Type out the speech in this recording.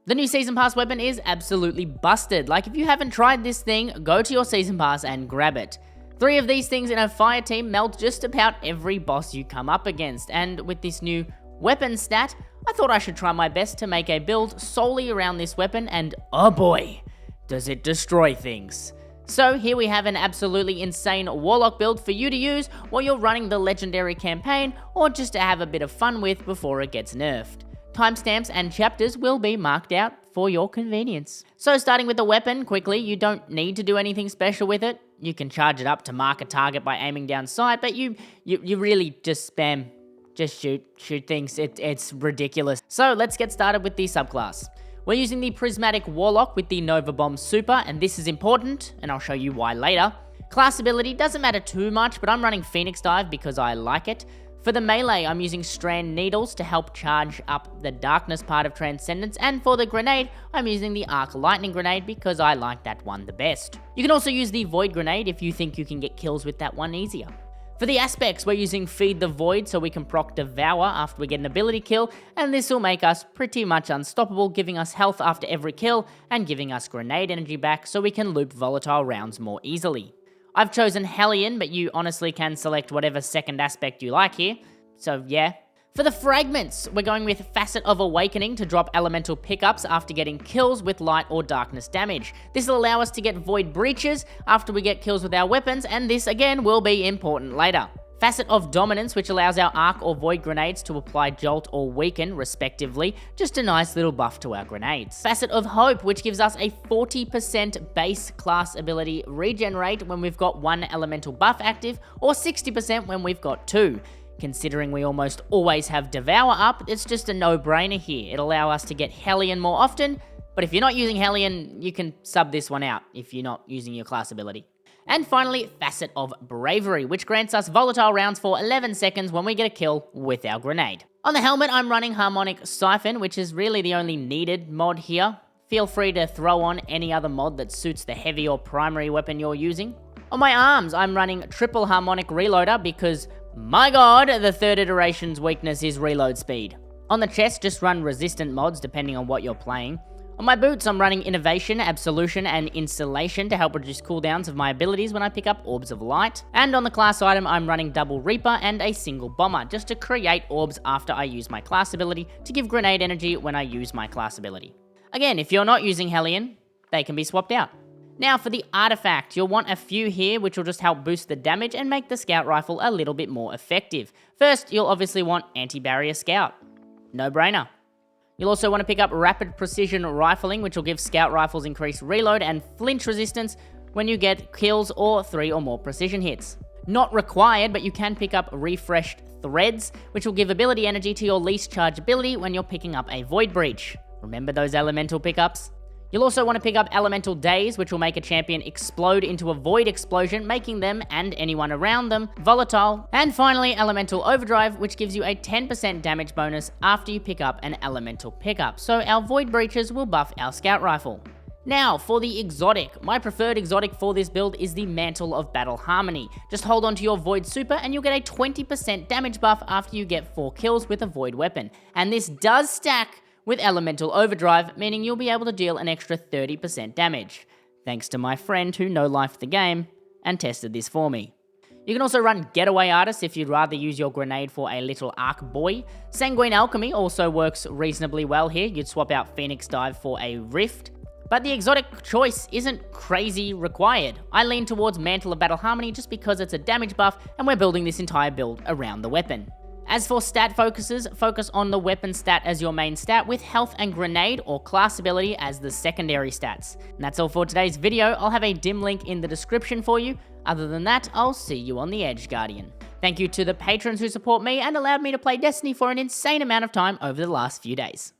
The new Season Pass weapon is absolutely busted. Like, if you haven't tried this thing, go to your Season Pass and grab it. 3 of these things in a fire team melt just about every boss you come up against, and with this new weapon stat, I thought I should try my best to make a build solely around this weapon, and oh boy, does it destroy things. So here we have an absolutely insane Warlock build for you to use while you're running the legendary campaign, or just to have a bit of fun with before it gets nerfed. Timestamps and chapters will be marked out for your convenience. So starting with the weapon, quickly, you don't need to do anything special with it. You can charge it up to mark a target by aiming down sight, but you really just spam. Just shoot things, it's ridiculous. So let's get started with the subclass. We're using the Prismatic Warlock with the Nova Bomb Super, and this is important, and I'll show you why later. Class ability doesn't matter too much, but I'm running Phoenix Dive because I like it. For the melee, I'm using Strand Needles to help charge up the darkness part of Transcendence, and for the grenade, I'm using the Arc Lightning Grenade because I like that one the best. You can also use the Void Grenade if you think you can get kills with that one easier. For the aspects, we're using Feed the Void so we can proc Devour after we get an ability kill, and this will make us pretty much unstoppable, giving us health after every kill, and giving us grenade energy back so we can loop volatile rounds more easily. I've chosen Hellion, but you honestly can select whatever second aspect you like here, so yeah. For the fragments, we're going with Facet of Awakening to drop elemental pickups after getting kills with light or darkness damage. This will allow us to get Void Breaches after we get kills with our weapons, and this again will be important later. Facet of Dominance, which allows our Arc or Void Grenades to apply Jolt or Weaken, respectively, just a nice little buff to our grenades. Facet of Hope, which gives us a 40% base class ability regenerate when we've got 1 elemental buff active, or 60% when we've got 2. Considering we almost always have Devour up, it's just a no-brainer here. It'll allow us to get Hellion more often, but if you're not using Hellion, you can sub this one out if you're not using your class ability. And finally, Facet of Bravery, which grants us volatile rounds for 11 seconds when we get a kill with our grenade. On the helmet, I'm running Harmonic Siphon, which is really the only needed mod here. Feel free to throw on any other mod that suits the heavy or primary weapon you're using. On my arms, I'm running Triple Harmonic Reloader because, my god, the 3rd iteration's weakness is reload speed. On the chest, just run resistant mods depending on what you're playing. On my boots, I'm running Innovation, Absolution, and Installation to help reduce cooldowns of my abilities when I pick up Orbs of Light. And on the class item, I'm running Double Reaper and a Single Bomber, just to create orbs after I use my class ability to give grenade energy when I use my class ability. Again, if you're not using Hellion, they can be swapped out. Now for the Artefact, you'll want a few here which will just help boost the damage and make the Scout Rifle a little bit more effective. First, you'll obviously want Anti-Barrier Scout. No brainer. You'll also want to pick up Rapid Precision Rifling, which will give Scout Rifles increased reload and flinch resistance when you get kills or 3 or more precision hits. Not required, but you can pick up Refreshed Threads, which will give ability energy to your least charge ability when you're picking up a Void Breach. Remember those elemental pickups? You'll also want to pick up Elemental Daze, which will make a champion explode into a Void Explosion, making them, and anyone around them, volatile. And finally, Elemental Overdrive, which gives you a 10% damage bonus after you pick up an elemental pickup, so our Void Breaches will buff our Scout Rifle. Now, for the exotic. My preferred exotic for this build is the Mantle of Battle Harmony. Just hold on to your Void Super and you'll get a 20% damage buff after you get 4 kills with a Void weapon. And this does stack with Elemental Overdrive, meaning you'll be able to deal an extra 30% damage. Thanks to my friend who no-lifed the game and tested this for me. You can also run Getaway Artist if you'd rather use your grenade for a little arc boy. Sanguine Alchemy also works reasonably well here. You'd swap out Phoenix Dive for a Rift. But the exotic choice isn't crazy required. I lean towards Mantle of Battle Harmony just because it's a damage buff and we're building this entire build around the weapon. As for stat focuses, focus on the weapon stat as your main stat with health and grenade or class ability as the secondary stats. And that's all for today's video. I'll have a dim link in the description for you. Other than that, I'll see you on the Edge, Guardian. Thank you to the patrons who support me and allowed me to play Destiny for an insane amount of time over the last few days.